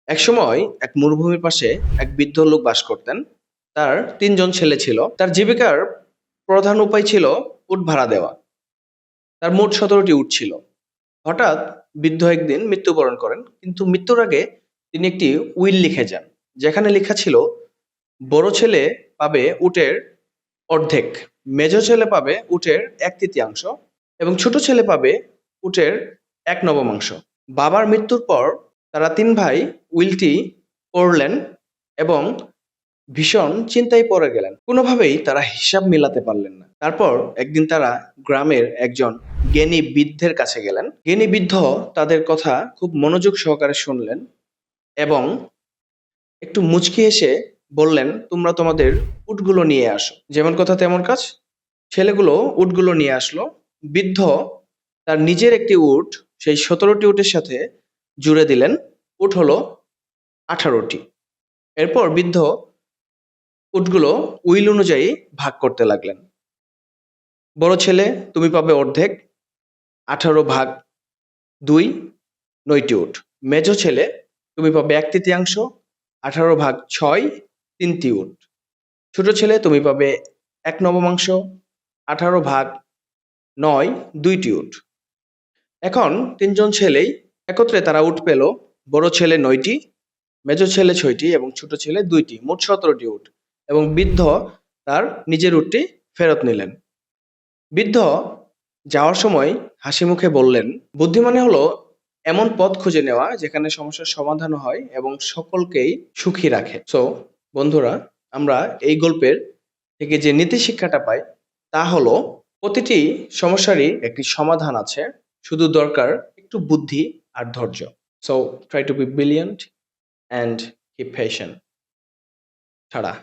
একসময় এক মরুভূমির পাশে এক বৃদ্ধ লোক বাস করতেন। তার ৩ জন ছেলে ছিল। তার জীবিকার প্রধান উপায় ছিল উট ভাড়া দেওয়া। তার মোট ১৭টি উট ছিল। হঠাৎ বৃদ্ধ একদিন মৃত্যুবরণ করেন, কিন্তু মৃত্যুর আগে তিনি একটি উইল লিখে যান, যেখানে লেখা ছিল বড় ছেলে পাবে উটের অর্ধেক, মেজ ছেলে পাবে উটের ১/৩ এবং ছোট ছেলে পাবে উটের ১/৯। বাবার মৃত্যুর পর তারা ৩ ভাই উইলটি পড়লেন এবং ভীষণ চিন্তায় পড়ে গেলেন। কোনোভাবেই তারা হিসাব মিলাতে পারলেন না। তারপর একদিন তারা গ্রামের একজন জ্ঞানী বৃদ্ধের কাছে গেলেন। জ্ঞানী বৃদ্ধ তাদের কথা খুব মনোযোগ সহকারে শুনলেন এবং একটু মুচকি হেসে বললেন, তোমরা তোমাদের উটগুলো নিয়ে আসো। যেমন কথা তেমন কাজ। ছেলেগুলো উটগুলো নিয়ে আসলো। বৃদ্ধ তার নিজের একটি উট সেই ১৭টি উটের সাথে জুড়ে দিলেন। উট হলো ১৮টি। এরপর বৃদ্ধ উটগুলো উইল অনুযায়ী ভাগ করতে লাগলেন। বড় ছেলে, তুমি পাবে অর্ধেক, ১৮/২, ৯টি উট। মেজ ছেলে, তুমি পাবে ১/৩, ১৮/৬, ৩টি উট। ছোট ছেলে, তুমি পাবে ১/৯, ১৮/৯, ২টি উট। এখন ৩ জন ছেলেই একত্রে তারা উট পেল। বড় ছেলে ৯টি, মেজ ছেলে ৬টি এবং ছোট ছেলে ২টি, মোট ১৭টি উট। এবং বৃদ্ধ তার নিজের উটটি ফেরত নিলেন। বৃদ্ধ যাওয়ার সময় হাসি মুখে বললেন, বুদ্ধিমানী হলো এমন পথ খুঁজে নেওয়া যেখানে সমস্যার সমাধান হয় এবং সকলকেই সুখী রাখে। সো বন্ধুরা, আমরা এই গল্পের থেকে যে নীতি শিক্ষাটা পাই তা হলো প্রতিটি সমস্যারই একটি সমাধান আছে, শুধু দরকার একটু বুদ্ধি আর ধৈর্য। So try to be brilliant and keep patient. ছাড়া